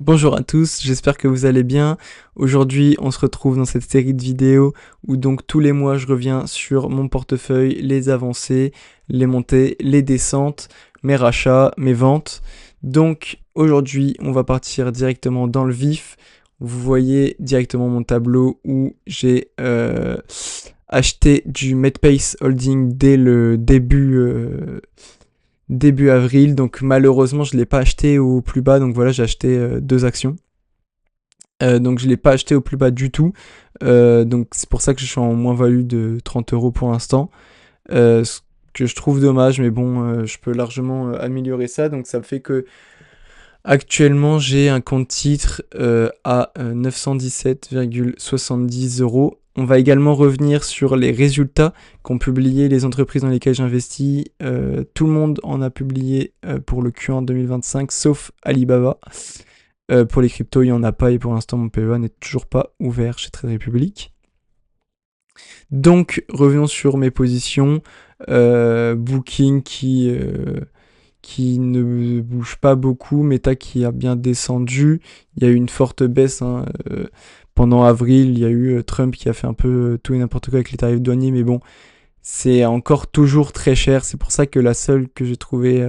Bonjour à tous, j'espère que vous allez bien. Aujourd'hui, on se retrouve dans cette série de vidéos où donc tous les mois je reviens sur mon portefeuille, les avancées, les montées, les descentes, mes rachats, mes ventes. Donc aujourd'hui, on va partir directement dans le vif. Vous voyez directement mon tableau où j'ai acheté du Medpace Holding dès le début avril, donc malheureusement je ne l'ai pas acheté au plus bas, donc voilà, j'ai acheté deux actions. Donc je ne l'ai pas acheté au plus bas du tout, donc c'est pour ça que je suis en moins-value de 30 € pour l'instant, ce que je trouve dommage, mais bon, je peux largement améliorer ça, donc ça fait que actuellement j'ai un compte titre à 917,70 €. On va également revenir sur les résultats qu'ont publié les entreprises dans lesquelles j'investis. Tout le monde en a publié pour le Q1 2025, sauf Alibaba. Pour les cryptos, il n'y en a pas et pour l'instant, mon PEA n'est toujours pas ouvert chez Trade Republic. Donc, revenons sur mes positions. Booking qui ne bouge pas beaucoup, Meta qui a bien descendu. Il y a eu une forte baisse, hein, pendant avril, il y a eu Trump qui a fait un peu tout et n'importe quoi avec les tarifs douaniers, mais bon, c'est encore toujours très cher. C'est pour ça que la seule que j'ai trouvée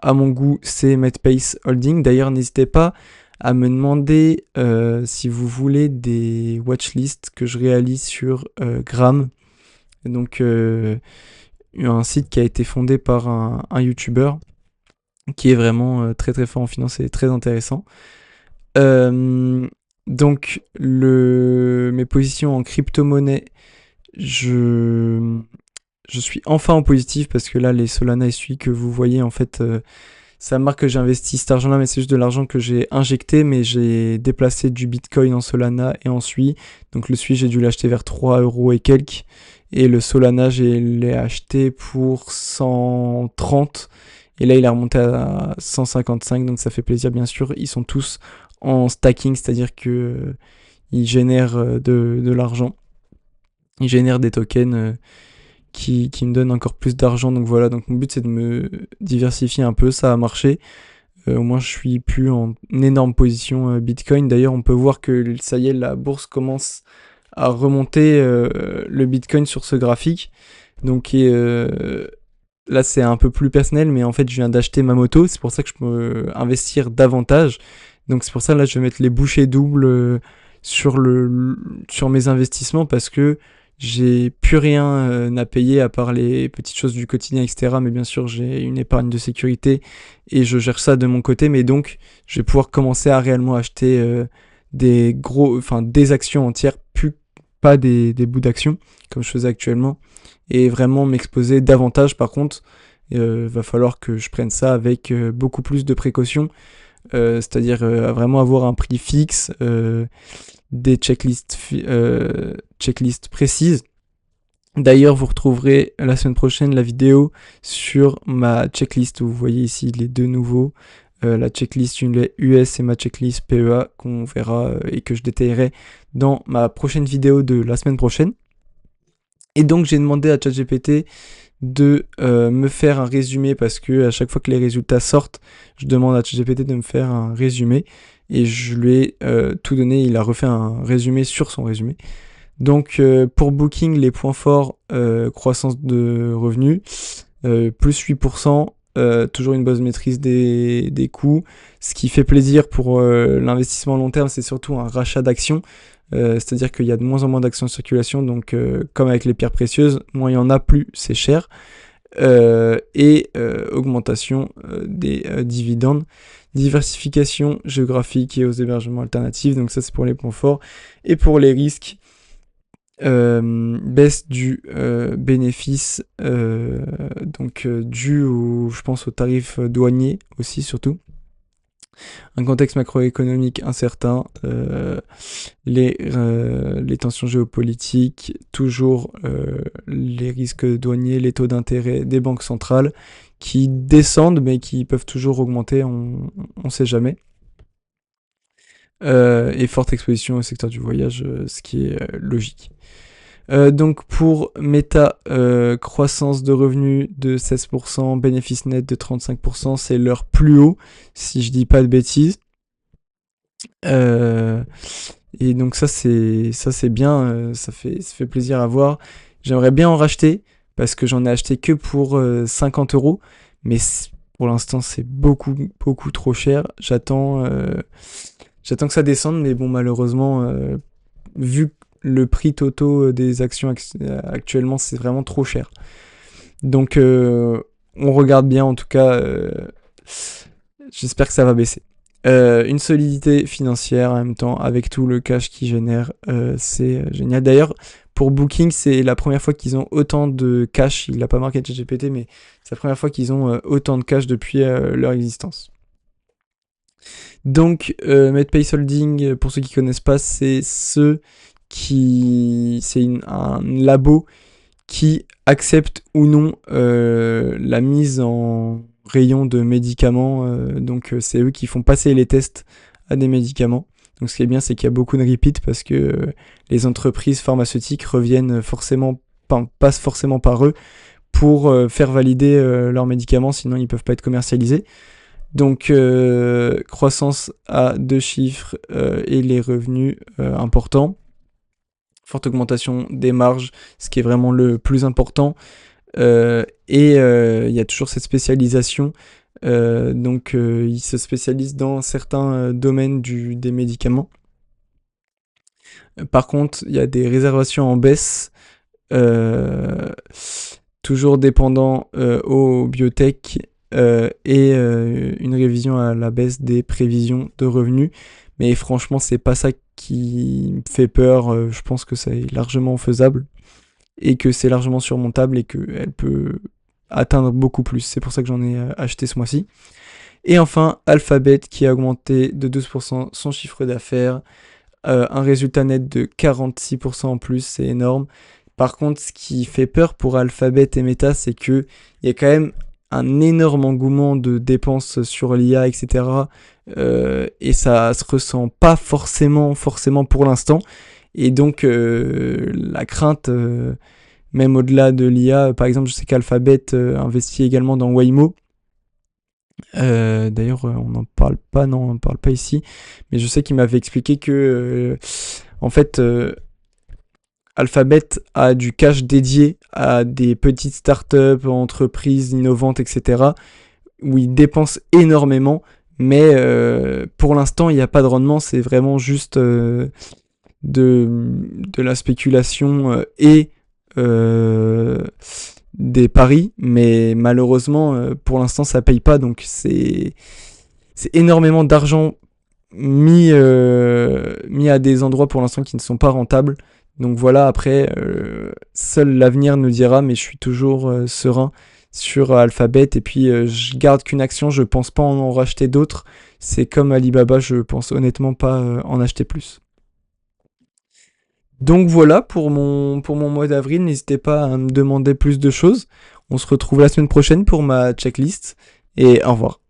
à mon goût, c'est Medpace Holding. D'ailleurs, n'hésitez pas à me demander si vous voulez des watchlists que je réalise sur Gram. Donc, un site qui a été fondé par un YouTuber qui est vraiment très très fort en finance et très intéressant. Donc, mes positions en crypto-monnaie, je suis enfin en positif parce que là, les Solana et SUI que vous voyez, en fait, ça marque que j'ai investi cet argent-là, mais c'est juste de l'argent que j'ai injecté, mais j'ai déplacé du Bitcoin en Solana et en SUI. Donc, le SUI, j'ai dû l'acheter vers 3 € et quelques. Et le Solana, je l'ai acheté pour 130. Et là, il est remonté à 155, donc ça fait plaisir, bien sûr. Ils sont tous en stacking, c'est-à-dire que ils génèrent de l'argent. Ils génèrent des tokens qui me donnent encore plus d'argent. Donc voilà, donc mon but c'est de me diversifier un peu, ça a marché. Au moins je suis plus en énorme position Bitcoin. D'ailleurs, on peut voir que ça y est, la bourse commence à remonter le Bitcoin sur ce graphique. Donc là c'est un peu plus personnel, mais en fait je viens d'acheter ma moto, c'est pour ça que je peux investir davantage. Donc c'est pour ça là je vais mettre les bouchées doubles sur mes investissements parce que j'ai plus rien à payer à part les petites choses du quotidien, etc. Mais bien sûr j'ai une épargne de sécurité et je gère ça de mon côté. Mais donc je vais pouvoir commencer à réellement acheter des actions entières, plus pas des bouts d'actions comme je faisais actuellement, et vraiment m'exposer davantage. Par contre, va falloir que je prenne ça avec beaucoup plus de précautions, c'est-à-dire vraiment avoir un prix fixe, des checklists précises. D'ailleurs, vous retrouverez la semaine prochaine la vidéo sur ma checklist. Vous voyez ici les deux nouveaux, la checklist US et ma checklist PEA qu'on verra et que je détaillerai dans ma prochaine vidéo de la semaine prochaine. Et donc j'ai demandé à ChatGPT de me faire un résumé parce que à chaque fois que les résultats sortent, je demande à ChatGPT de me faire un résumé et je lui ai tout donné, il a refait un résumé sur son résumé. Donc pour Booking, les points forts, croissance de revenus, plus 8%, toujours une bonne maîtrise des coûts. Ce qui fait plaisir pour l'investissement long terme, c'est surtout un rachat d'actions. C'est-à-dire qu'il y a de moins en moins d'actions en circulation, donc comme avec les pierres précieuses, moins il y en a, plus c'est cher. Augmentation des dividendes. Diversification géographique et aux hébergements alternatifs, donc ça c'est pour les points forts. Et pour les risques, baisse du bénéfice, dû je pense aux tarifs douaniers aussi surtout. Un contexte macroéconomique incertain, les tensions géopolitiques, toujours les risques douaniers, les taux d'intérêt des banques centrales qui descendent mais qui peuvent toujours augmenter, on ne sait jamais. Et forte exposition au secteur du voyage, ce qui est logique. Donc pour Meta, croissance de revenus de 16%, bénéfice net de 35%, c'est leur plus haut, si je dis pas de bêtises. Euh, et donc ça c'est bien, ça fait plaisir à voir. J'aimerais bien en racheter parce que j'en ai acheté que pour 50 euros, mais pour l'instant c'est beaucoup beaucoup trop cher. J'attends que ça descende, mais bon malheureusement vu le prix totaux des actions actuellement c'est vraiment trop cher. Donc on regarde bien en tout cas. J'espère que ça va baisser. Une solidité financière en même temps avec tout le cash qu'ils génèrent, c'est génial. D'ailleurs, pour Booking, c'est la première fois qu'ils ont autant de cash. Il n'a pas marqué ChatGPT, mais c'est la première fois qu'ils ont autant de cash depuis leur existence. Donc, MedPay Holding, pour ceux qui connaissent pas, un labo qui accepte ou non la mise en rayon de médicaments. Donc c'est eux qui font passer les tests à des médicaments. Donc ce qui est bien, c'est qu'il y a beaucoup de repeat parce que les entreprises pharmaceutiques reviennent passent forcément par eux pour faire valider leurs médicaments, sinon ils ne peuvent pas être commercialisés. Donc croissance à 2 chiffres et les revenus importants. Forte augmentation des marges, ce qui est vraiment le plus important. Et il y a toujours cette spécialisation. Donc ils se spécialisent dans certains domaines des médicaments. Par contre, il y a des réservations en baisse, toujours dépendant aux biotech et une révision à la baisse des prévisions de revenus. Mais franchement, c'est pas ça qui me fait peur. Je pense que c'est largement faisable et que c'est largement surmontable et qu'elle peut atteindre beaucoup plus. C'est pour ça que j'en ai acheté ce mois-ci. Et enfin, Alphabet qui a augmenté de 12% son chiffre d'affaires. Un résultat net de 46% en plus, c'est énorme. Par contre, ce qui fait peur pour Alphabet et Meta, c'est qu'il y a quand même un énorme engouement de dépenses sur l'IA, etc. Et ça se ressent pas forcément pour l'instant. Et donc, la crainte, même au-delà de l'IA, par exemple, je sais qu'Alphabet investit également dans Waymo. D'ailleurs, on n'en parle pas, non, on n'en parle pas ici. Mais je sais qu'il m'avait expliqué que, en fait, Alphabet a du cash dédié à des petites startups, entreprises innovantes, etc., où ils dépensent énormément. Mais pour l'instant, il n'y a pas de rendement, c'est vraiment juste de la spéculation et des paris, mais malheureusement, pour l'instant, ça paye pas, donc c'est énormément d'argent mis à des endroits pour l'instant qui ne sont pas rentables. Donc voilà, après, seul l'avenir nous dira, mais je suis toujours serein sur Alphabet, et puis je garde qu'une action, je pense pas en racheter d'autres. C'est comme Alibaba, je pense honnêtement pas en acheter plus. Donc voilà pour mon mois d'avril. N'hésitez pas à me demander plus de choses. On se retrouve la semaine prochaine pour ma checklist. Et au revoir.